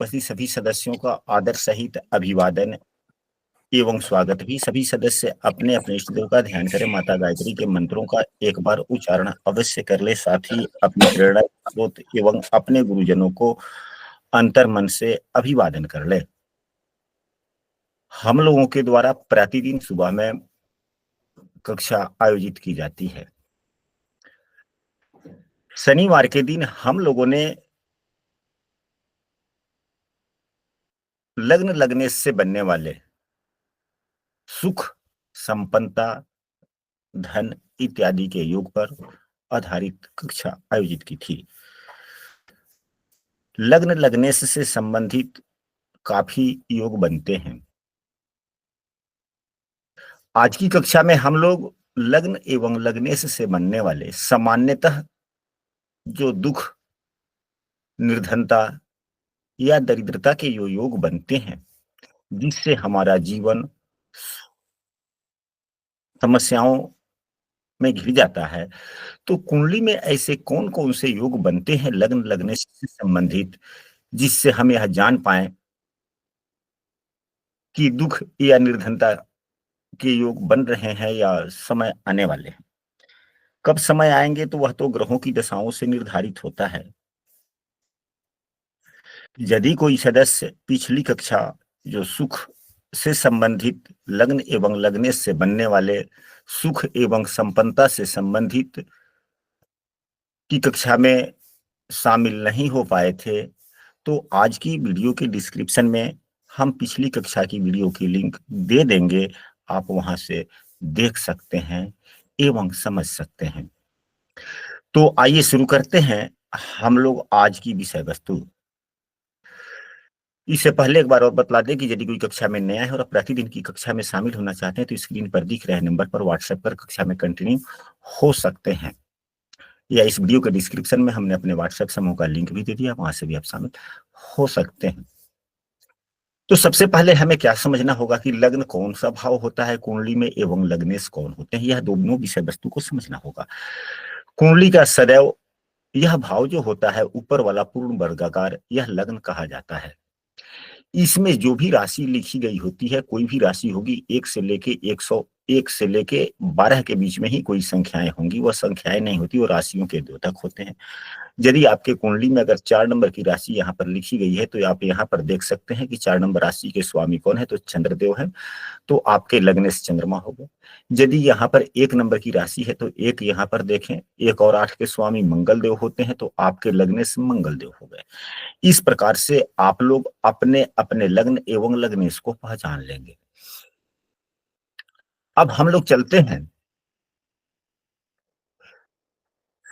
उपस्थित सभी सदस्यों का आदर सहित अभिवादन एवं स्वागत भी। सभी सदस्य अपने अपने इष्ट देव का ध्यान करें। माता गायत्री के मंत्रों का एक बार उच्चारण अवश्य कर ले। साथ ही अपनी प्रेरणा स्रोत एवं अपने गुरुजनों को अंतर मन से अभिवादन कर ले। हम लोगों के द्वारा प्रतिदिन सुबह में कक्षा आयोजित की जाती है। शनिवार के दिन हम लोगों ने लग्न लगने से बनने वाले सुख, संपन्नता, धन इत्यादि के योग पर आधारित कक्षा आयोजित की थी। लग्न लगने से संबंधित काफी योग बनते हैं। आज की कक्षा में हम लोग लग्न एवं लग्नेश से बनने वाले सामान्यतः जो दुख, निर्धनता या दरिद्रता के जो योग बनते हैं, जिससे हमारा जीवन समस्याओं में घिर जाता है, तो कुंडली में ऐसे कौन कौन से योग बनते हैं लग्न लगने से संबंधित, जिससे हम यह जान पाए कि दुख या निर्धनता के योग बन रहे हैं या समय आने वाले हैं। कब समय आएंगे तो वह तो ग्रहों की दशाओं से निर्धारित होता है। यदि कोई सदस्य पिछली कक्षा जो सुख से संबंधित लग्न एवं लग्नेश से बनने वाले सुख एवं संपन्नता से संबंधित की कक्षा में शामिल नहीं हो पाए थे, तो आज की वीडियो के डिस्क्रिप्शन में हम पिछली कक्षा की वीडियो की लिंक दे देंगे। आप वहां से देख सकते हैं एवं समझ सकते हैं। तो आइए शुरू करते हैं हम लोग आज की विषय वस्तु। इससे पहले एक बार और बतला दें कि यदि कोई कक्षा में नया है और आप प्रतिदिन की कक्षा में शामिल होना चाहते हैं तो स्क्रीन पर दिख रहे नंबर पर व्हाट्सएप पर कक्षा में कंटिन्यू हो सकते हैं, या इस वीडियो के डिस्क्रिप्शन में हमने अपने व्हाट्सएप समूह का लिंक भी दे दिया, वहां से भी आप शामिल हो सकते हैं। तो सबसे पहले हमें क्या समझना होगा कि लग्न कौन सा भाव होता है कुंडली में एवं लग्नेश कौन होते हैं। यह दोनों विषय वस्तु को समझना होगा। कुंडली का सदैव यह भाव जो होता है ऊपर वाला पूर्ण वर्गाकार, यह लग्न कहा जाता है। इसमें जो भी राशि लिखी गई होती है, कोई भी राशि होगी, 1 से लेके 101 से लेके 12 के बीच में ही कोई संख्याएं होंगी। वह संख्याएं नहीं होती, वो राशियों के द्योतक होते हैं। यदि आपके कुंडली में अगर 4 नंबर की राशि यहाँ पर लिखी गई है तो आप यहाँ पर देख सकते हैं कि 4 नंबर राशि के स्वामी कौन है, तो चंद्रदेव है, तो आपके लग्नेश चंद्रमा हो गए। यदि यहाँ पर 1 नंबर की राशि है तो एक यहाँ पर देखें, 1 और 8 के स्वामी मंगल देव होते हैं, तो आपके लग्नेश मंगल देव हो गए। इस प्रकार से आप लोग अपने अपने लग्न एवं लग्नेश को पहचान लेंगे। अब हम लोग चलते हैं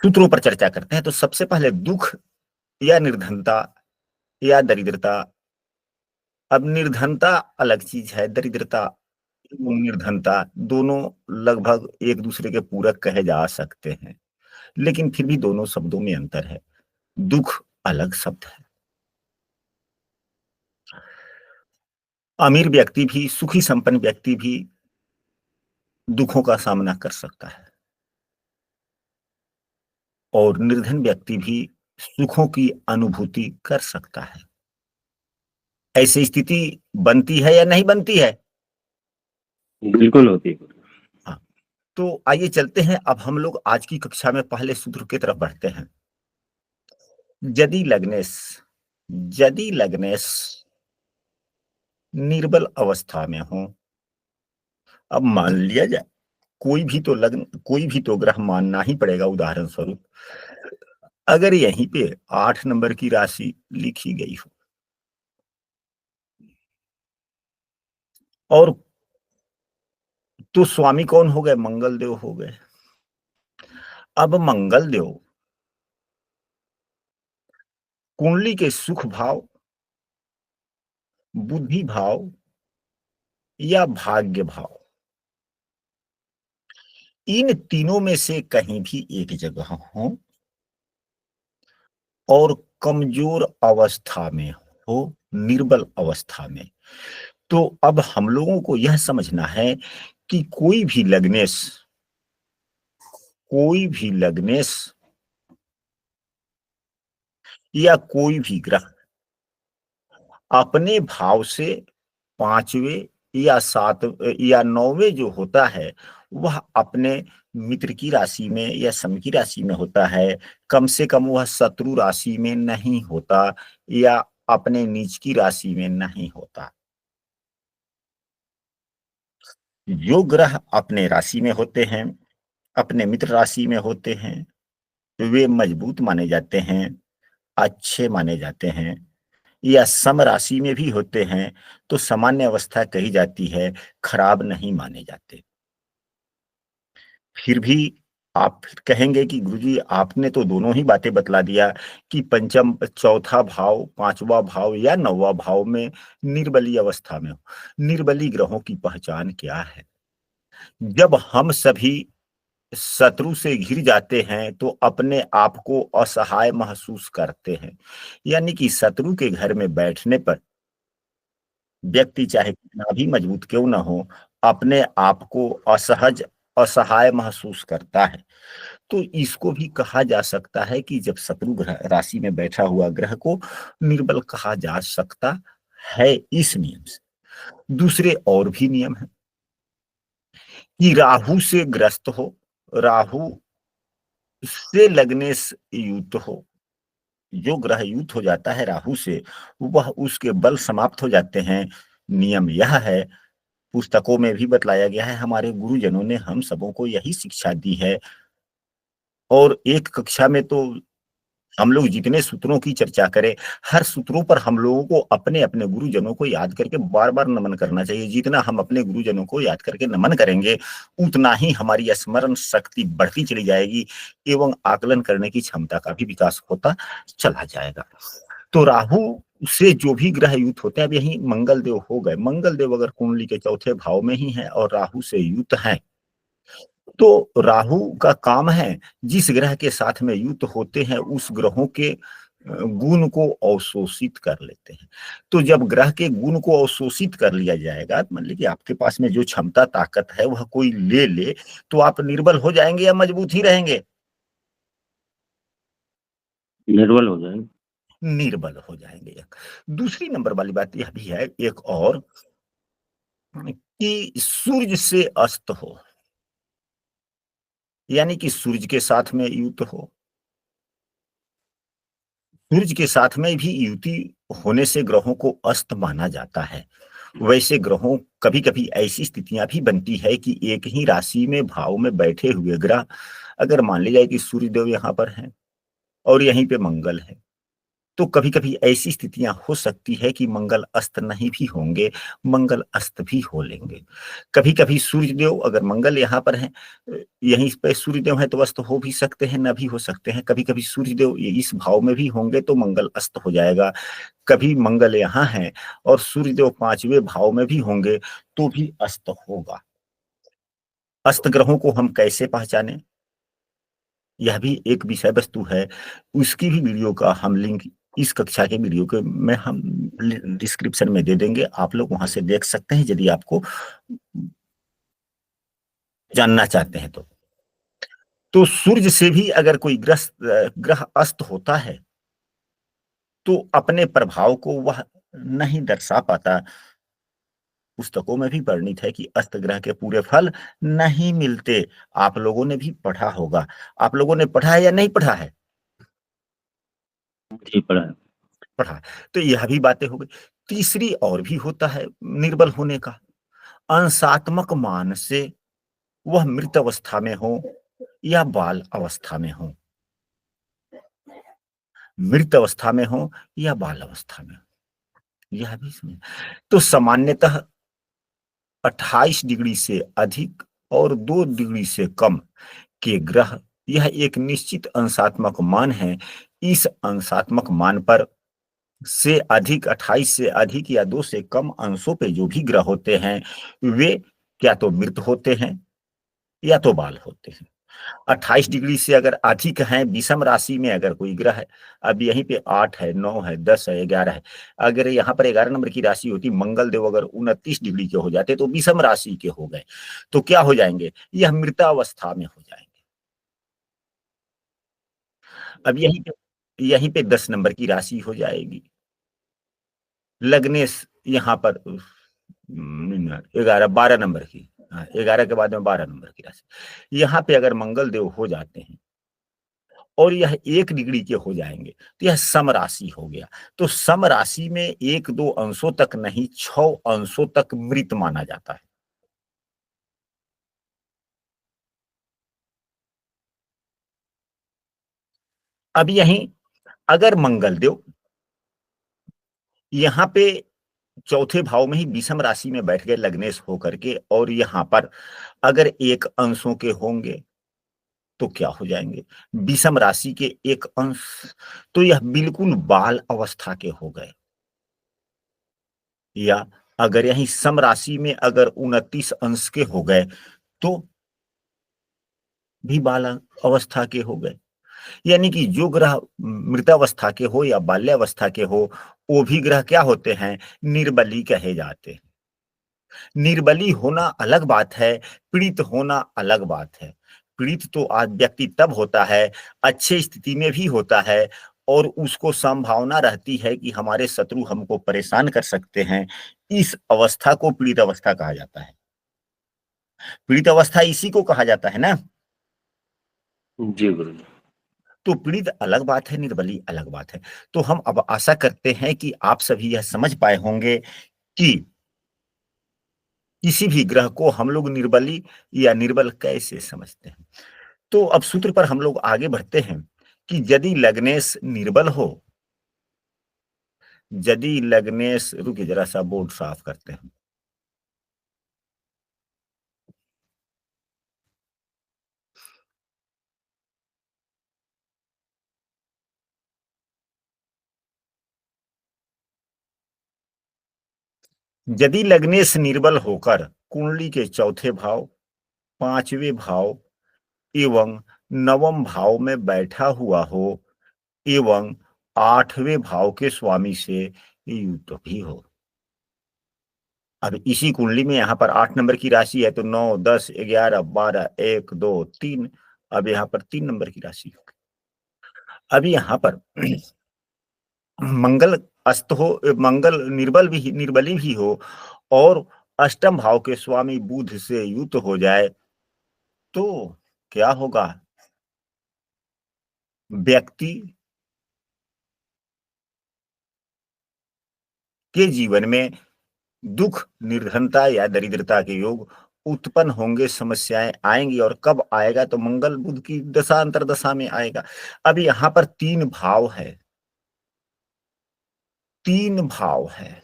सूत्रों पर चर्चा करते हैं। तो सबसे पहले दुख या निर्धनता या दरिद्रता। अब निर्धनता अलग चीज है, दरिद्रता एवं निर्धनता दोनों लगभग एक दूसरे के पूरक कहे जा सकते हैं, लेकिन फिर भी दोनों शब्दों में अंतर है। दुख अलग शब्द है। अमीर व्यक्ति भी, सुखी संपन्न व्यक्ति भी दुखों का सामना कर सकता है, और निर्धन व्यक्ति भी सुखों की अनुभूति कर सकता है। ऐसी स्थिति बनती है या नहीं बनती है? बिल्कुल होती है। हाँ। तो आइए चलते हैं, अब हम लोग आज की कक्षा में पहले सूत्र की तरफ बढ़ते हैं। यदि लग्नेश निर्बल अवस्था में हो, अब मान लिया जाए कोई भी तो लग्न, कोई भी तो ग्रह मानना ही पड़ेगा। उदाहरण स्वरूप अगर यहीं पे 8 नंबर की राशि लिखी गई हो और तो स्वामी कौन हो गए? मंगल देव हो गए। अब मंगल देव कुंडली के सुख भाव, बुद्धि भाव या भाग्य भाव, इन तीनों में से कहीं भी एक जगह हो और कमजोर अवस्था में हो, निर्बल अवस्था में, तो अब हम लोगों को यह समझना है कि कोई भी लग्नेश या कोई भी ग्रह अपने भाव से पांचवें या सात या नौवें जो होता है वह अपने मित्र की राशि में या सम की राशि में होता है, कम से कम वह शत्रु राशि में नहीं होता या अपने नीच की राशि में नहीं होता। जो ग्रह अपने राशि में होते हैं, अपने मित्र राशि में होते हैं, वे मजबूत माने जाते हैं, अच्छे माने जाते हैं। या सम राशि में भी होते हैं तो सामान्य अवस्था कही जाती है, खराब नहीं माने जाते। फिर भी आप फिर कहेंगे कि गुरुजी आपने तो दोनों ही बातें बतला दिया कि पंचम चौथा भाव, पांचवा भाव या नौवा भाव में निर्बली अवस्था में हो। निर्बली ग्रहों की पहचान क्या है? जब हम सभी शत्रु से घिर जाते हैं तो अपने आप को असहाय महसूस करते हैं। यानी कि शत्रु के घर में बैठने पर व्यक्ति चाहे कितना भी मजबूत क्यों ना हो, अपने आप को असहज, असहाय महसूस करता है। तो इसको भी कहा जा सकता है कि जब शत्रु ग्रह राशि में बैठा हुआ ग्रह को निर्बल कहा जा सकता है इस नियम से। दूसरे और भी नियम है कि राहु से ग्रस्त हो, राहु से लगने से युत हो। जो ग्रह युत हो जाता है राहु से, वह उसके बल समाप्त हो जाते हैं। नियम यह है, पुस्तकों में भी बतलाया गया है, हमारे गुरुजनों ने हम सबों को यही शिक्षा दी है। और एक कक्षा में तो हम लोग जितने सूत्रों की चर्चा करें, हर सूत्रों पर हम लोगों को अपने अपने गुरुजनों को याद करके बार बार नमन करना चाहिए। जितना हम अपने गुरुजनों को याद करके नमन करेंगे, उतना ही हमारी स्मरण शक्ति बढ़ती चली जाएगी एवं आकलन करने की क्षमता का भी विकास होता चला जाएगा। तो राहु से जो भी ग्रह युत होते हैं, अब यही मंगल देव हो गए, मंगल देव अगर कुंडली के चौथे भाव में ही है और राहु से युत है, तो राहु का काम है जिस ग्रह के साथ में युत होते हैं उस ग्रहों के गुण को अवशोषित कर लेते हैं। तो जब ग्रह के गुण को अवशोषित कर लिया जाएगा, मान लीजिए आपके पास में जो क्षमता ताकत है वह कोई ले ले, तो आप निर्बल हो जाएंगे या मजबूत ही रहेंगे? निर्बल हो जाएंगे। निर्बल हो जाएंगे। दूसरी नंबर वाली बात यह भी है एक और, कि सूर्य से अस्त हो, यानी कि सूर्य के साथ में युत हो। सूर्य के साथ में भी युति होने से ग्रहों को अस्त माना जाता है। वैसे ग्रहों कभी कभी ऐसी स्थितियां भी बनती है कि एक ही राशि में भाव में बैठे हुए ग्रह, अगर मान लिया जाए कि सूर्य देव यहाँ पर हैं और यहीं पे मंगल है, तो कभी कभी ऐसी स्थितियां हो सकती है कि मंगल अस्त नहीं भी होंगे, मंगल अस्त भी हो लेंगे। कभी कभी सूर्यदेव अगर मंगल यहाँ पर है, यहीं पे सूर्यदेव है तो अस्त हो भी सकते हैं, न भी हो सकते हैं। कभी कभी सूर्यदेव इस भाव में भी होंगे तो मंगल अस्त हो जाएगा। कभी मंगल यहाँ है और सूर्यदेव पांचवें भाव में भी होंगे तो भी अस्त होगा। अस्त ग्रहों को हम कैसे पहचाने, यह भी एक विषय वस्तु है। उसकी भी वीडियो का हम लिंक इस कक्षा के वीडियो के में हम डिस्क्रिप्शन में दे देंगे, आप लोग वहां से देख सकते हैं यदि आपको जानना चाहते हैं तो सूर्य से भी अगर कोई ग्रह अस्त होता है तो अपने प्रभाव को वह नहीं दर्शा पाता। पुस्तकों में भी वर्णित है कि अस्त ग्रह के पूरे फल नहीं मिलते। आप लोगों ने भी पढ़ा होगा। आप लोगों ने पढ़ा है या नहीं पढ़ा है? जी पढ़ा है। पढ़ा। तो यह भी बातें हो गई। तीसरी और भी होता है निर्बल होने का, अंशात्मक मान से वह मृत अवस्था में हो या बाल अवस्था में हो। मृत अवस्था में हो या बाल अवस्था में हो, यह भी समझ। तो सामान्यतः 28 डिग्री से अधिक और 2 डिग्री से कम के ग्रह, यह एक निश्चित अंशात्मक मान है। इस अंशात्मक मान पर से अधिक, 28 से अधिक या 2 से कम अंशों पे जो भी ग्रह होते हैं वे क्या तो मृत होते हैं या तो बाल होते हैं। 28 डिग्री से अगर अधिक है, विषम राशि में अगर कोई ग्रह है, अब यहीं पे 8 है, 9 है, 10 है, 11 है, अगर यहाँ पर 11 नंबर की राशि होती, मंगल देव अगर 29 डिग्री के हो जाते तो विषम राशि के हो गए, तो क्या हो जाएंगे? यह मृतावस्था में हो जाएंगे। अब यहीं पे 10 नंबर की राशि हो जाएगी, लग्नेश यहाँ पर 11 12 नंबर की, 11 के बाद में 12 नंबर की राशि, यहाँ पे अगर मंगल देव हो जाते हैं और यह 1 डिग्री के हो जाएंगे तो यह सम राशि हो गया। तो सम राशि में 1-2 अंशों तक नहीं, 6 अंशों तक मृत माना जाता है। अब यहीं अगर मंगल देव यहाँ पे चौथे भाव में ही विषम राशि में बैठ गए लग्नेश होकर के, और यहाँ पर अगर 1 अंशों के होंगे तो क्या हो जाएंगे, विषम राशि के 1 अंश, तो यह बिल्कुल बाल अवस्था के हो गए। या अगर यही सम राशि में अगर 29 अंश के हो गए तो भी बाल अवस्था के हो गए। यानी कि जो ग्रह मृतावस्था के हो या बाल्यावस्था के हो, वो भी ग्रह क्या होते हैं, निर्बली कहे जाते हैं। निर्बली होना अलग बात है, पीड़ित होना अलग बात है। पीड़ित तो आज व्यक्ति तब होता है, अच्छे स्थिति में भी होता है, और उसको संभावना रहती है कि हमारे शत्रु हमको परेशान कर सकते हैं। इस अवस्था को पीड़ित अवस्था कहा जाता है। पीड़ित अवस्था इसी को कहा जाता है ना। जी गुरु जी। तो पीड़ित अलग बात है, निर्बली अलग बात है। तो हम अब आशा करते हैं कि आप सभी यह समझ पाए होंगे कि किसी भी ग्रह को हम लोग निर्बली या निर्बल कैसे समझते हैं। तो अब सूत्र पर हम लोग आगे बढ़ते हैं कि यदि लग्नेश निर्बल हो, यदि लग्नेश, रुकिए जरा सा बोर्ड साफ करते हैं। यदि लग्नेश निर्बल होकर कुंडली के चौथे भाव, 5वें भाव एवं 9वें भाव में बैठा हुआ हो एवं 8वें भाव के स्वामी से युक्त भी हो। अब इसी कुंडली में यहाँ पर 8 नंबर की राशि है, तो 9, 10, 11, 12, 1, 2, 3, अब यहाँ पर 3 नंबर की राशि होगी। अब यहाँ पर मंगल अस्त हो, मंगल निर्बली भी हो और अष्टम भाव के स्वामी बुध से युक्त हो जाए तो क्या होगा, व्यक्ति के जीवन में दुख, निर्धनता या दरिद्रता के योग उत्पन्न होंगे, समस्याएं आएंगी। और कब आएगा, तो मंगल बुध की दशा अंतरदशा में आएगा। अब यहाँ पर 3 भाव है, 3 भाव है।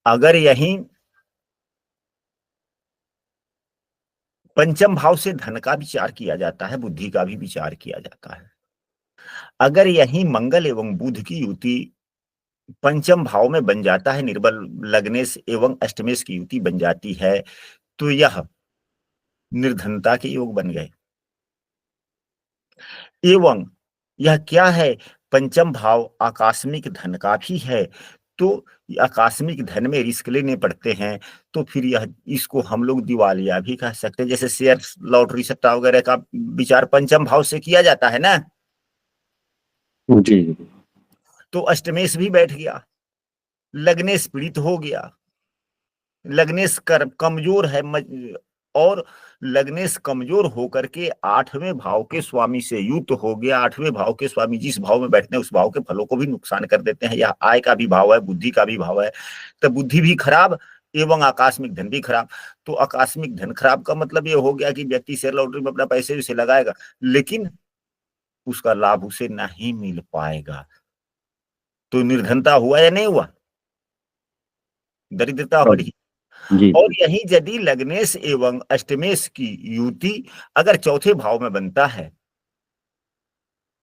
अगर यहीं पंचम भाव से धन का विचार किया जाता है, बुद्धि का भी विचार किया जाता है। अगर यहीं मंगल एवं बुध की युति पंचम भाव में बन जाता है, निर्बल लग्नेश एवं अष्टमेश की युति बन जाती है, तो यह निर्धनता के योग बन गए। एवं यह क्या है, पंचम भाव आकस्मिक धन का भी है, तो आकस्मिक धन में रिस्क लेने पड़ते हैं। तो फिर यह इसको हम लोग दिवालिया भी कह सकते हैं। जैसे शेयर, लॉटरी, सट्टा वगैरह का विचार पंचम भाव से किया जाता है ना। जी। तो अष्टमेश भी बैठ गया, लग्नेश पीड़ित हो गया, लग्नेश कमजोर है, और लग्नेश कमजोर होकर के 8वें भाव के स्वामी से युक्त हो गया। 8वें भाव के स्वामी जिस भाव में बैठते हैं उस भाव के फलों को भी नुकसान कर देते हैं। यह आय का भी भाव है, बुद्धि का भी भाव है, तो बुद्धि भी खराब एवं आकस्मिक धन भी खराब। तो आकस्मिक धन खराब का मतलब ये हो गया कि व्यक्ति शेयर लॉटरी में अपना पैसे उसे लगाएगा, लेकिन उसका लाभ उसे नहीं मिल पाएगा। तो निर्धनता हुआ या नहीं हुआ, दरिद्रता अब बढ़ी। जी और यही यदि लग्नेश एवं अष्टमेश की युति अगर चौथे भाव में बनता है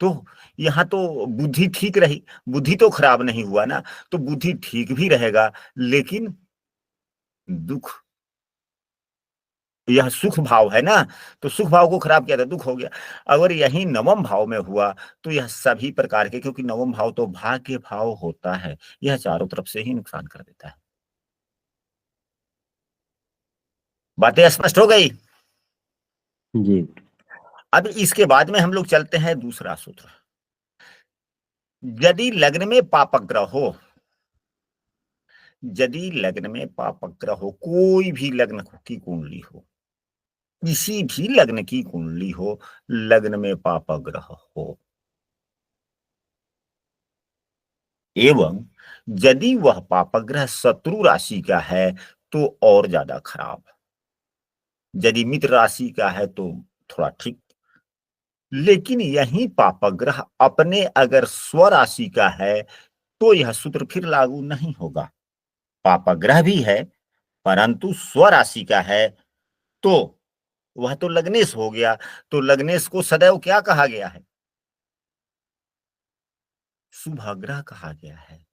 तो यहाँ तो बुद्धि ठीक रही, बुद्धि तो खराब नहीं हुआ ना, तो बुद्धि ठीक भी रहेगा, लेकिन दुख, यह सुख भाव है ना, तो सुख भाव को खराब किया था, दुख हो गया। अगर यही नवम भाव में हुआ तो यह सभी प्रकार के, क्योंकि नवम भाव तो भाग्य भाव होता है, यह चारों तरफ से ही नुकसान कर देता है। बातें स्पष्ट हो गई। जी। अब इसके बाद में हम लोग चलते हैं दूसरा सूत्र। यदि लग्न में पापग्रह हो, यदि लग्न में पापग्रह हो, कोई भी लग्न की कुंडली हो, किसी भी लग्न की कुंडली हो, लग्न में पापग्रह हो, एवं यदि वह पापग्रह शत्रु राशि का है तो और ज्यादा खराब। यदि मित्र राशि का है तो थोड़ा ठीक, लेकिन यही पापग्रह अपने अगर स्वराशि का है तो यह सूत्र फिर लागू नहीं होगा। पापग्रह भी है परंतु स्वराशि का है तो वह तो लग्नेश हो गया। तो लग्नेश को सदैव क्या कहा गया है? शुभग्रह कहा गया है।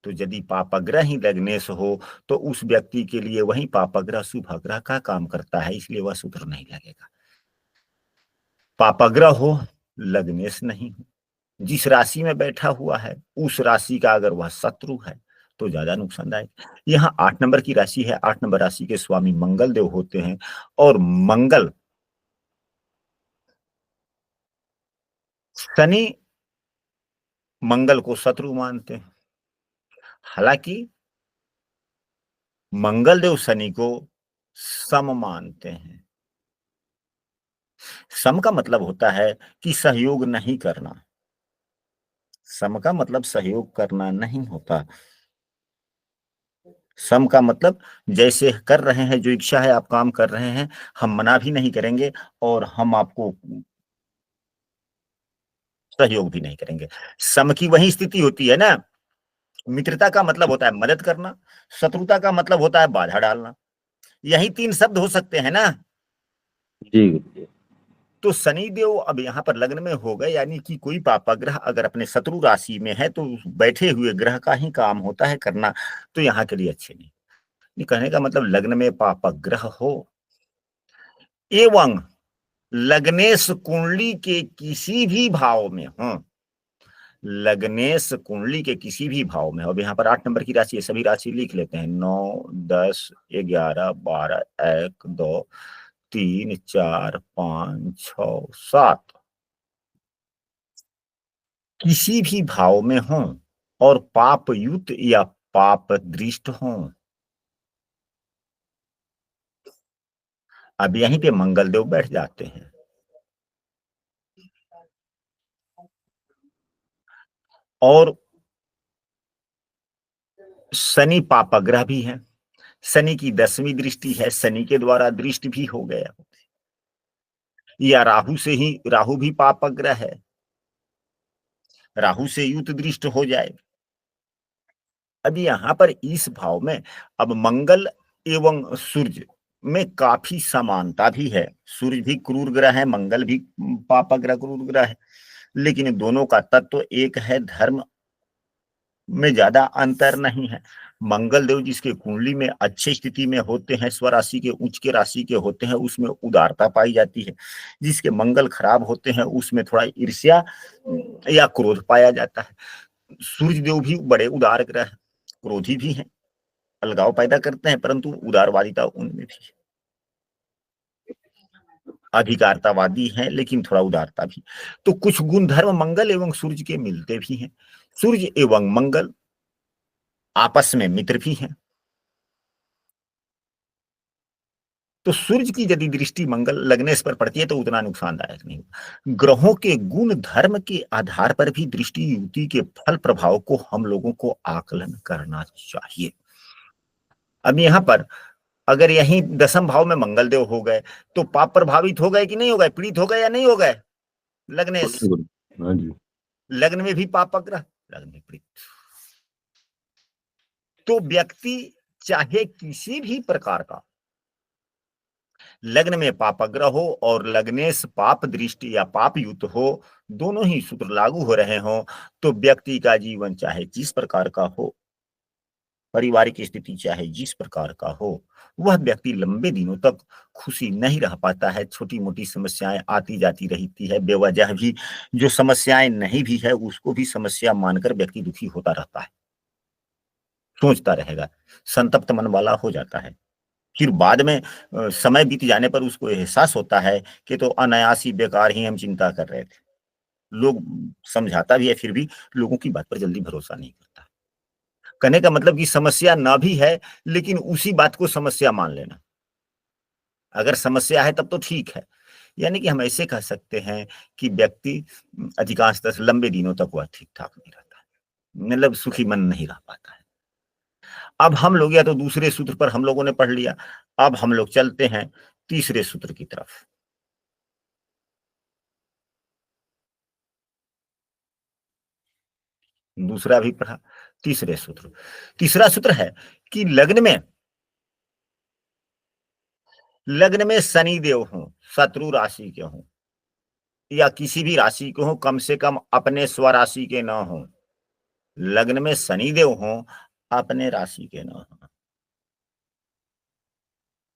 तो यदि पापग्रह ही लग्नेश हो तो उस व्यक्ति के लिए वही पापग्रह शुभग्रह का काम करता है, इसलिए वह सूत्र नहीं लगेगा। पापग्रह हो लग्नेश नहीं हो, जिस राशि में बैठा हुआ है उस राशि का अगर वह शत्रु है तो ज्यादा नुकसानदायक। यहाँ 8 नंबर की राशि है, 8 नंबर राशि के स्वामी मंगल देव होते हैं और मंगल शनि मंगल को शत्रु मानते हैं। हालांकि मंगल देव शनि को सम मानते हैं। सम का मतलब होता है कि सहयोग नहीं करना। सम का मतलब सहयोग करना नहीं होता। सम का मतलब जैसे कर रहे हैं, जो इच्छा है आप काम कर रहे हैं, हम मना भी नहीं करेंगे और हम आपको सहयोग भी नहीं करेंगे। सम की वही स्थिति होती है ना। मित्रता का मतलब होता है मदद करना, शत्रुता का मतलब होता है बाधा डालना। यही 3 शब्द हो सकते हैं ना। जी गुरुजी। तो शनिदेव अब यहाँ पर लग्न में हो गए, यानी कि कोई पापाग्रह अगर अपने शत्रु राशि में है तो बैठे हुए ग्रह का ही काम होता है करना, तो यहाँ के लिए अच्छे नहीं। ये कहने का मतलब लग्न में पापग्रह हो एवं लग्नेश कुंडली के किसी भी भाव में हो, लग्नेश कुंडली के किसी भी भाव में। अब यहाँ पर 8 नंबर की राशि है, सभी राशि लिख लेते हैं। 9, 10, 11, 12, 1, 2, 3, 4, 5, 6, 7 किसी भी भाव में हो और पाप युक्त या पाप दृष्ट हो। अब यहीं पे मंगल देव बैठ जाते हैं और शनि पापग्रह भी है। शनि की 10वीं दृष्टि है, शनि के द्वारा दृष्टि भी हो गया। या राहु से ही, राहु भी पापग्रह है, राहु से युत दृष्ट हो जाए। अब यहाँ पर इस भाव में अब मंगल एवं सूर्य में काफी समानता भी है। सूर्य भी क्रूर ग्रह है, मंगल भी पापग्रह क्रूर ग्रह है, लेकिन दोनों का तत्व एक है, धर्म में ज्यादा अंतर नहीं है। मंगल देव जिसके कुंडली में अच्छी स्थिति में होते हैं, स्वराशि के उच्च के राशि के होते हैं, उसमें उदारता पाई जाती है। जिसके मंगल खराब होते हैं उसमें थोड़ा ईर्ष्या या क्रोध पाया जाता है। सूर्य देव भी बड़े उदार ग्रह हैं, क्रोधी भी हैं, अलगाव पैदा करते हैं, परंतु उदारवादिता उनमें भी है। अधिकारतावादी हैं लेकिन थोड़ा उदारता भी। तो कुछ गुण धर्म मंगल एवं सूर्य के मिलते भी हैं। सूर्य एवं मंगल आपस में मित्र भी हैं। तो सूर्य की यदि दृष्टि मंगल लग्नेश पर पड़ती है तो उतना नुकसानदायक नहीं होगा। ग्रहों के गुण धर्म के आधार पर भी दृष्टि युति के फल प्रभाव को हम लोगों को आकलन करना चाहिए। अब यहाँ पर अगर यही 10म भाव में मंगल देव हो गए तो पाप प्रभावित हो गए कि नहीं हो गए, पीड़ित हो गए या नहीं हो गए? लग्नेश हाँ जी। लग्न में भी पापग्रह, लग्न में पीड़ित। तो व्यक्ति चाहे किसी भी प्रकार का लग्न में पापग्रह हो और लग्नेश पाप दृष्टि या पाप युक्त हो, दोनों ही सूत्र लागू हो रहे हो, तो व्यक्ति का जीवन चाहे जिस प्रकार का हो, पारिवारिक स्थिति चाहे जिस प्रकार का हो, वह व्यक्ति लंबे दिनों तक खुशी नहीं रह पाता है। छोटी मोटी समस्याएं आती जाती रहती है, बेवजह भी जो समस्याएं नहीं भी है उसको भी समस्या मानकर व्यक्ति दुखी होता रहता है, सोचता रहेगा, संतप्त मन वाला हो जाता है। फिर बाद में समय बीत जाने पर उसको एहसास होता है कि तो अनायास ही बेकार ही हम चिंता कर रहे थे। लोग समझाता भी है, फिर भी लोगों की बात पर जल्दी भरोसा नहीं करता। कहने का मतलब कि समस्या ना भी है, लेकिन उसी बात को समस्या मान लेना। अगर समस्या है तब तो ठीक है। यानी कि हम ऐसे कह सकते हैं कि व्यक्ति अधिकांशतः लंबे दिनों तक वह ठीक-ठाक नहीं रहता है। मतलब सुखी मन नहीं रह पाता है। अब हम लोग या तो दूसरे सूत्र पर हम लोगों ने पढ़ लिया, अब हम लोग चलते हैं तीसरे सूत्र की तरफ। दूसरा भी पढ़ा, तीसरे सूत्र। तीसरा सूत्र है कि लग्न में शनि देव हों, शत्रु राशि के हों या किसी भी राशि के हों, कम से कम अपने स्वराशि के ना हों। लग्न में शनि देव हों, अपने राशि के ना हों।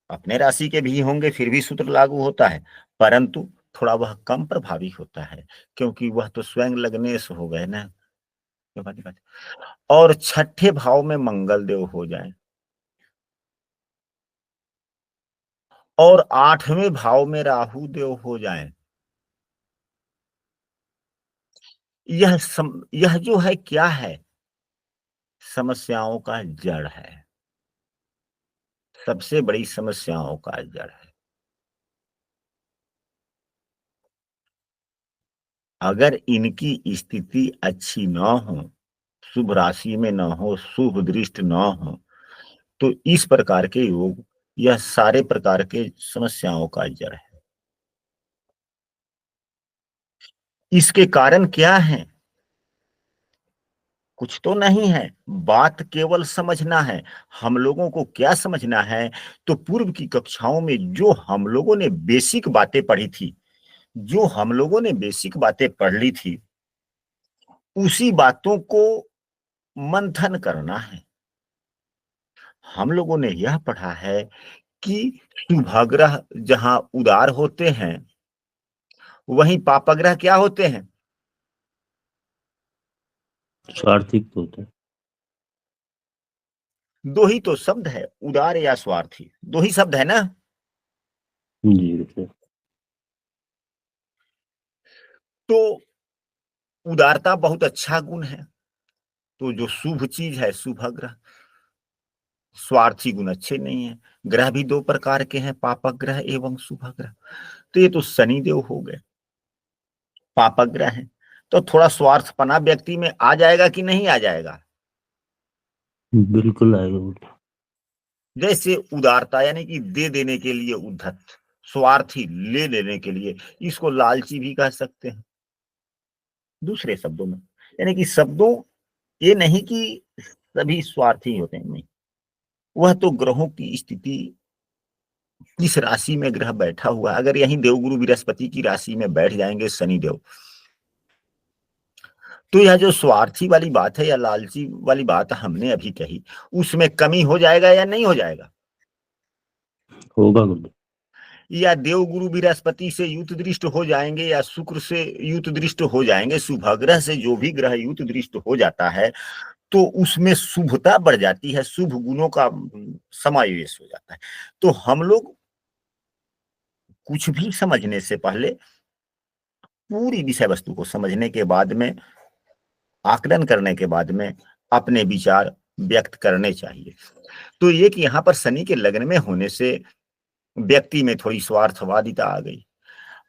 अपने राशि के भी होंगे फिर भी सूत्र लागू होता है, परंतु थोड़ा वह कम प्रभावी होता है, क्योंकि वह तो स्वयं लग्नेश हो गए ना। ये वाली बात। और छठे भाव में मंगल देव हो जाए और आठवें भाव में राहु देव हो जाए, यह जो है क्या है? समस्याओं का जड़ है। सबसे बड़ी समस्याओं का जड़ है। अगर इनकी स्थिति अच्छी ना हो, शुभ राशि में ना हो, शुभ दृष्टि ना हो, तो इस प्रकार के योग यह सारे प्रकार के समस्याओं का जड़ है। इसके कारण क्या है? कुछ तो नहीं है, बात केवल समझना है। हम लोगों को क्या समझना है? तो पूर्व की कक्षाओं में जो हम लोगों ने बेसिक बातें पढ़ी थी, जो हम लोगों ने बेसिक बातें पढ़ ली थी, उसी बातों को मंथन करना है। हम लोगों ने यह पढ़ा है कि शुभग्रह जहां उदार होते हैं, वहीं पापग्रह क्या होते हैं? स्वार्थिक तो होता है। दो ही तो शब्द है, उदार या स्वार्थी, दो ही शब्द है ना। जी बिल्कुल। तो उदारता बहुत अच्छा गुण है, तो जो शुभ चीज है शुभग्रह। स्वार्थी गुण अच्छे नहीं है। ग्रह भी दो प्रकार के हैं, पापक ग्रह एवं शुभग्रह। तो ये तो शनिदेव हो गए, पापक ग्रह है। तो थोड़ा स्वार्थपना व्यक्ति में आ जाएगा कि नहीं आ जाएगा? बिल्कुल आएगा वो तो। जैसे उदारता यानी कि दे देने के लिए उद्धत, स्वार्थी ले लेने के लिए, इसको लालची भी कह सकते हैं दूसरे शब्दों में। यानी कि शब्दों, ये नहीं कि सभी स्वार्थी होते हैं, नहीं। वह तो ग्रहों की स्थिति, किस राशि में ग्रह बैठा हुआ है। अगर यहीं देवगुरु बृहस्पति की राशि में बैठ जाएंगे शनिदेव, तो यह जो स्वार्थी वाली बात है या लालची वाली बात हमने अभी कही, उसमें कमी हो जाएगा या नहीं हो जाएगा? होगा गुरु। या देवगुरु बृहस्पति से युत दृष्ट हो जाएंगे या शुक्र से युत दृष्ट हो जाएंगे, शुभग्रह से जो भी ग्रह युत दृष्ट हो जाता है, तो उसमें शुभता बढ़ जाती है, शुभ गुणों का समावेश हो जाता है। तो हम लोग कुछ भी समझने से पहले पूरी विषय वस्तु को समझने के बाद में, आकलन करने के बाद में अपने विचार व्यक्त करने चाहिए। तो ये कि यहाँ पर शनि के लग्न में होने से व्यक्ति में थोड़ी स्वार्थवादिता आ गई।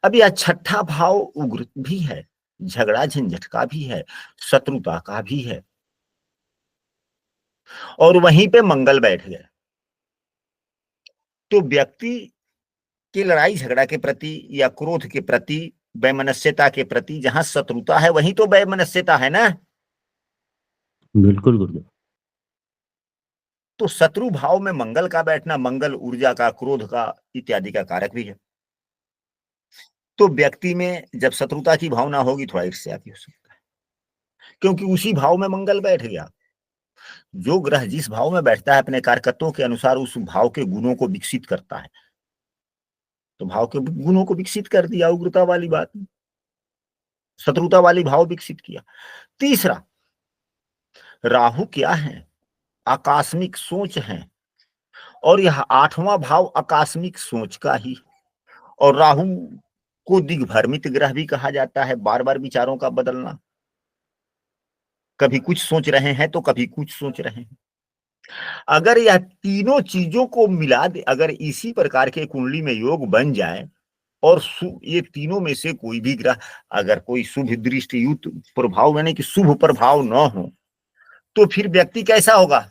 अब यह छठा भाव उग्र भी है, झगड़ा झंझट का भी है, शत्रुता का भी है, और वहीं पे मंगल बैठ गए, तो व्यक्ति की लड़ाई झगड़ा के प्रति या क्रोध के प्रति, वैमनस्यता के प्रति जहां शत्रुता है वहीं तो वैमनस्यता है ना। बिल्कुल गुरु। तो शत्रु भाव में मंगल का बैठना, मंगल ऊर्जा का, क्रोध का इत्यादि का कारक भी है। तो व्यक्ति में जब शत्रुता की भावना होगी, थोड़ा ईर्ष्या भी हो सकता है, क्योंकि उसी भाव में मंगल बैठ गया। जो ग्रह जिस भाव में बैठता है अपने कारकत्वों के अनुसार उस भाव के गुणों को विकसित करता है। तो भाव के गुणों को विकसित कर दिया, उग्रता वाली बात, शत्रुता वाली भाव विकसित किया। तीसरा, राहु क्या है? आकस्मिक सोच है, और यह आठवां भाव आकस्मिक सोच का ही। और राहु को दिग्भ्रमित ग्रह भी कहा जाता है, बार बार विचारों का बदलना, कभी कुछ सोच रहे हैं तो कभी कुछ सोच रहे हैं। अगर यह तीनों चीजों को मिला दे, अगर इसी प्रकार के कुंडली में योग बन जाए और ये तीनों में से कोई भी ग्रह अगर कोई शुभ दृष्टि युक्त प्रभाव यानी कि शुभ प्रभाव न हो, तो फिर व्यक्ति कैसा होगा?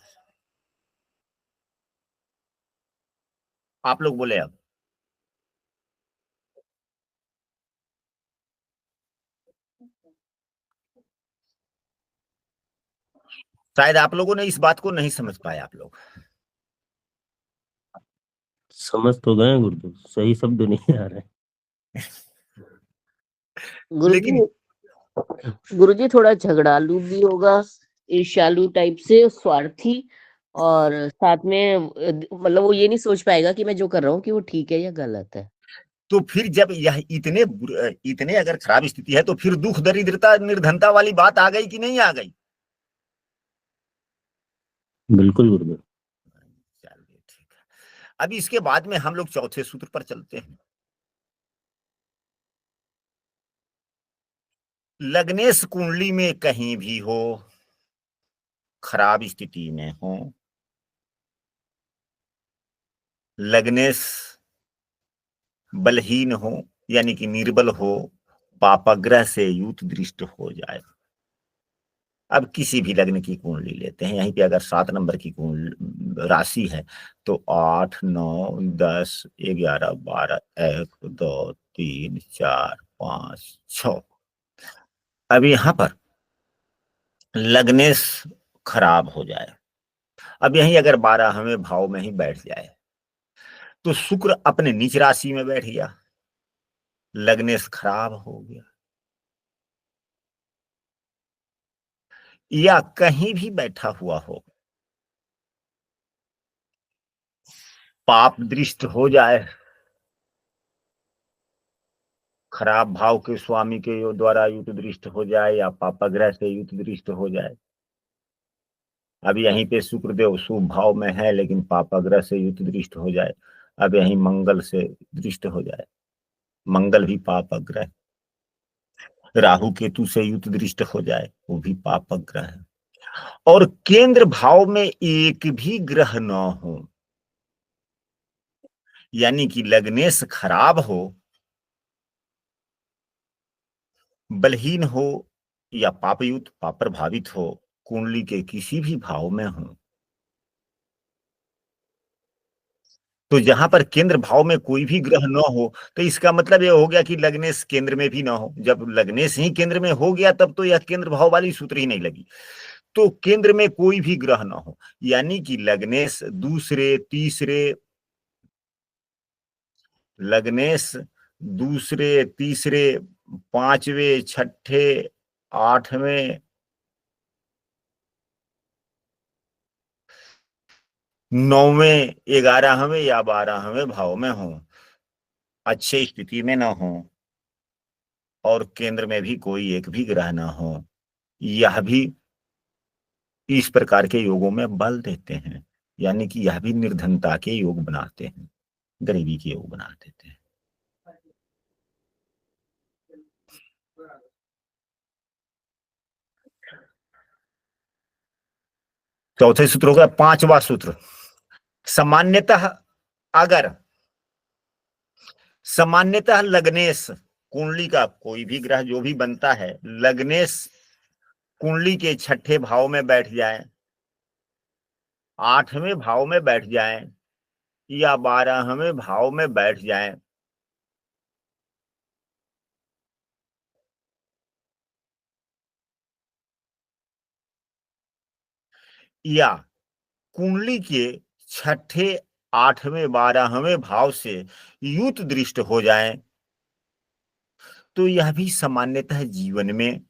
आप लोग बोले अब। शायद आप लोगों ने इस बात को नहीं समझ पाए आप लोग। समझ तो गए गुरुदेव, सही शब्द नहीं आ रहे। लेकिन गुरुजी थोड़ा झगड़ालू भी होगा, ईर्ष्यालु टाइप से, स्वार्थी, और साथ में मतलब वो ये नहीं सोच पाएगा कि मैं जो कर रहा हूँ कि वो ठीक है या गलत है। तो फिर जब यह इतने अगर खराब स्थिति है, तो फिर दुख दरिद्रता निर्धनता वाली बात आ गई कि नहीं आ गई? बिल्कुल गुरुदेव। चलिए ठीक है। अब इसके बाद में हम लोग चौथे सूत्र पर चलते हैं। लग्नेश कुंडली में कहीं भी हो, खराब स्थिति में हो, लग्नेश बलहीन हो यानी कि निर्बल हो, पापग्रह से युत दृष्ट हो जाए। अब किसी भी लग्न की कुंडली लेते हैं, यहीं पे अगर 7 नंबर की राशि है तो 8, 9, 10, 11, 12, 1, 2, 3, 4, 5, 6। अब यहां पर लग्नेश खराब हो जाए, अब यहीं अगर 12वें भाव में ही बैठ जाए, तो शुक्र अपने नीच राशि में बैठ गया, लग्नेश खराब हो गया। या कहीं भी बैठा हुआ हो, पाप दृष्ट हो जाए, खराब भाव के स्वामी के द्वारा युत दृष्ट हो जाए या पापग्रह से युत दृष्ट हो जाए। अब यहीं पे शुक्रदेव शुभ भाव में है लेकिन पापग्रह से युत दृष्ट हो जाए, अब यहीं मंगल से दृष्ट हो जाए, मंगल भी पापग्रह, राहु केतु से युत दृष्ट हो जाए, वो भी पापग्रह है। और केंद्र भाव में एक भी ग्रह न हो, यानी कि लग्नेश खराब हो, बलहीन हो या पापयुक्त पाप प्रभावित हो, कुंडली के किसी भी भाव में हो, तो जहां पर केंद्र भाव में कोई भी ग्रह न हो, तो इसका मतलब ये हो गया कि लग्नेश केंद्र में भी ना हो। जब लग्नेश ही केंद्र में हो गया तब तो यह केंद्र भाव वाली सूत्र ही नहीं लगी। तो केंद्र में कोई भी ग्रह ना हो, यानी कि लग्नेश दूसरे तीसरे 5वें 6ठे 8वें 9वें 11वें या 12वें भाव में हो, अच्छे स्थिति में ना हो, और केंद्र में भी कोई एक भी ग्रह ना हो, यह भी इस प्रकार के योगों में बल देते हैं, यानी कि यह भी निर्धनता के योग बनाते हैं, गरीबी के योग बना देते हैं। चौथे सूत्र हो गया। 5वां सूत्र, सामान्यतः लग्नेश कुंडली का कोई भी ग्रह जो भी बनता है, लग्नेश कुंडली के 6ठे भाव में बैठ जाए, 8वें भाव में बैठ जाए या 12वें भाव में बैठ जाए, या कुंडली के 6ठे 8वें 12वें भाव से युत दृष्ट हो जाए, तो यह भी सामान्यतः जीवन में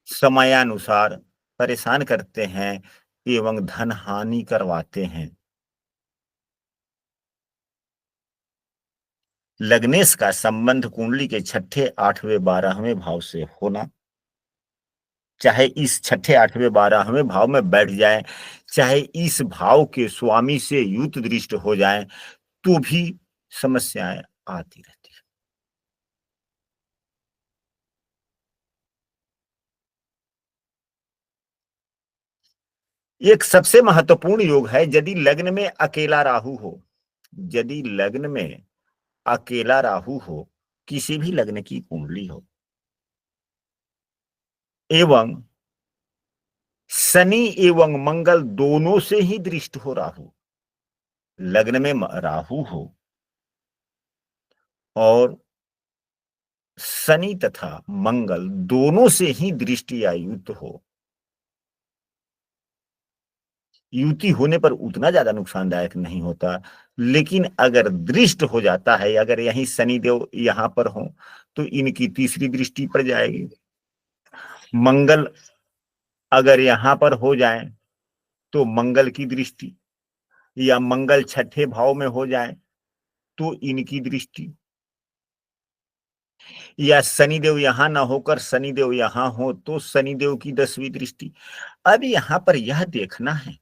समयानुसार परेशान करते हैं एवं धन हानि करवाते हैं। लग्नेश का संबंध कुंडली के 6ठे 8वें 12वें भाव से होना, चाहे इस 6ठे 8वें 12वें भाव में बैठ जाए, चाहे इस भाव के स्वामी से युत दृष्ट हो जाए, तो भी समस्याएं आती रहती है। एक सबसे महत्वपूर्ण योग है यदि लग्न में अकेला राहु हो, यदि लग्न में अकेला राहु हो, किसी भी लग्न की कुंडली हो एवं शनि एवं मंगल दोनों से ही दृष्ट हो राहु, लग्न में राहु हो और शनि तथा मंगल दोनों से ही दृष्टि या युक्त हो, युति होने पर उतना ज्यादा नुकसानदायक नहीं होता, लेकिन अगर दृष्ट हो जाता है, अगर यहीं शनिदेव यहां पर हो तो इनकी तीसरी दृष्टि पड़ जाएगी। मंगल अगर यहां पर हो जाए तो मंगल की दृष्टि, या मंगल छठे भाव में हो जाए तो इनकी दृष्टि, या शनिदेव यहां ना होकर शनिदेव यहां हो तो शनिदेव की 10वीं दृष्टि। अब यहां पर यह देखना है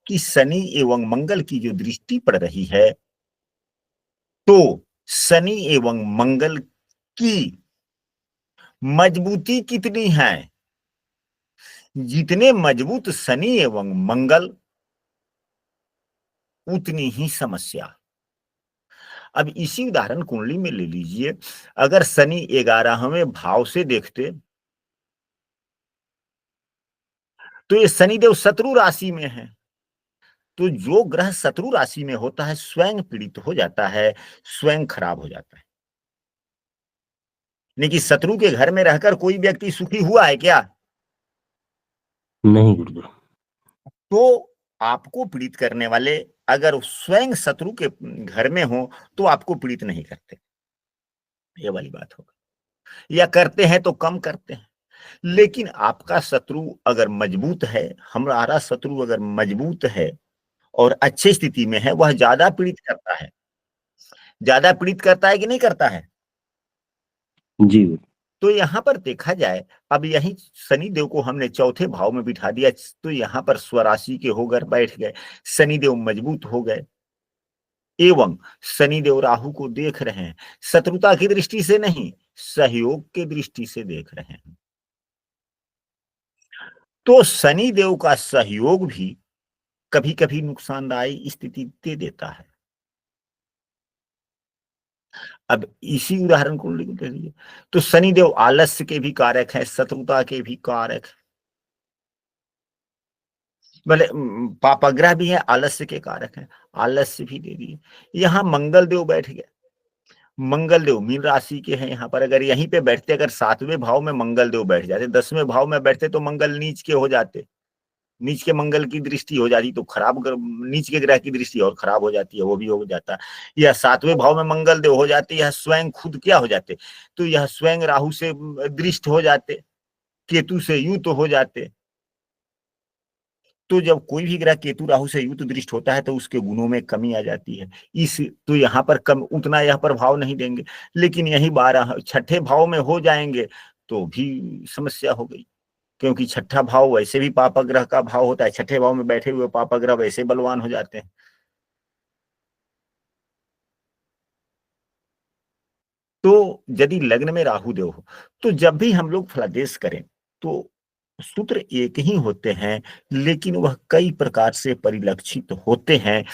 कि शनि एवं मंगल की जो दृष्टि पड़ रही है तो शनि एवं मंगल की मजबूती कितनी है। जितने मजबूत शनि एवं मंगल उतनी ही समस्या। अब इसी उदाहरण कुंडली में ले लीजिए, अगर शनि 11वें भाव से देखते तो ये शनिदेव शत्रु राशि में है, तो जो ग्रह शत्रु राशि में होता है स्वयं पीड़ित हो जाता है, स्वयं खराब हो जाता है। लेकिन शत्रु के घर में रहकर कोई व्यक्ति सुखी हुआ है क्या? नहीं गुरुदेव। तो आपको पीड़ित करने वाले अगर स्वयं शत्रु के घर में हो तो आपको पीड़ित नहीं करते, ये वाली बात होगी, या करते हैं तो कम करते हैं। लेकिन आपका शत्रु अगर मजबूत है, हमारा शत्रु अगर मजबूत है और अच्छी स्थिति में है, वह ज्यादा पीड़ित करता है, ज्यादा पीड़ित करता है कि नहीं करता है? जी तो यहां पर देखा जाए, अब यही शनिदेव को हमने चौथे भाव में बिठा दिया तो यहां पर स्वराशि के होकर बैठ गए, शनिदेव मजबूत हो गए एवं शनिदेव राहु को देख रहे हैं, शत्रुता की दृष्टि से नहीं, सहयोग की दृष्टि से देख रहे हैं। तो शनिदेव का सहयोग भी कभी कभी नुकसानदायी स्थिति दे देता है। अब इसी उदाहरण को ले लीजिए, तो शनिदेव आलस्य के भी कारक है, शत्रुता के भी कारक, भले पापाग्रह भी है, आलस्य के कारक है, आलस्य भी दे दिए। यहाँ मंगल देव बैठ गए, मंगल देव मीन राशि के हैं, यहाँ पर अगर यहीं पे बैठते, अगर 7वें भाव में मंगल देव बैठ जाते, 10वें भाव में बैठते तो मंगल नीच के हो जाते, नीच के मंगल की दृष्टि हो जाती तो खराब, नीच के ग्रह की दृष्टि और खराब हो जाती है, वो भी हो जाता। यह 7वें भाव में मंगल देव हो जाते, यह स्वयं खुद क्या हो जाते, तो यह स्वयं राहु से दृष्ट हो जाते, केतु से युत हो जाते। तो जब कोई भी ग्रह केतु राहु से युत दृष्ट होता है तो उसके गुणों में कमी आ जाती है, इस तो यहाँ पर कम उतना यह प्रभाव नहीं देंगे, लेकिन यही 12 छठे भाव में हो जाएंगे तो भी समस्या हो गई, क्योंकि छठा भाव वैसे भी पापग्रह का भाव होता है, छठे भाव में बैठे हुए पापग्रह वैसे बलवान हो जाते हैं। तो यदि लग्न में राहु देव हो तो जब भी हम लोग फलादेश करें तो सूत्र एक ही होते हैं, लेकिन वह कई प्रकार से परिलक्षित होते हैं,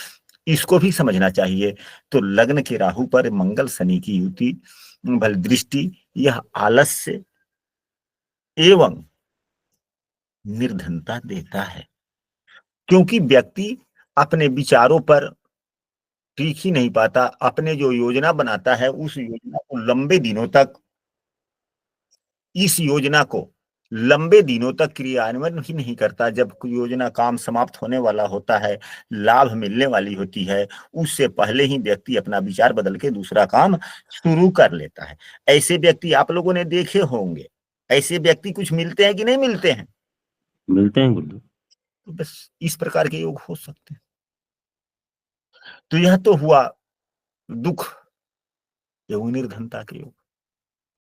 इसको भी समझना चाहिए। तो लग्न के राहु पर मंगल शनि की युति बल दृष्टि, यह आलस्य एवं निर्धनता देता है, क्योंकि व्यक्ति अपने विचारों पर टिक ही नहीं पाता, अपने जो योजना बनाता है उस योजना को लंबे दिनों तक, इस योजना को लंबे दिनों तक क्रियान्वयन ही नहीं करता। जब कोई योजना काम समाप्त होने वाला होता है, लाभ मिलने वाली होती है, उससे पहले ही व्यक्ति अपना विचार बदल के दूसरा काम शुरू कर लेता है। ऐसे व्यक्ति आप लोगों ने देखे होंगे, ऐसे व्यक्ति कुछ मिलते हैं कि नहीं मिलते हैं? मिलते हैं गुरुदेव। तो बस इस प्रकार के योग हो सकते हैं। तो यह तो हुआ दुख एवं निर्धनता के योग।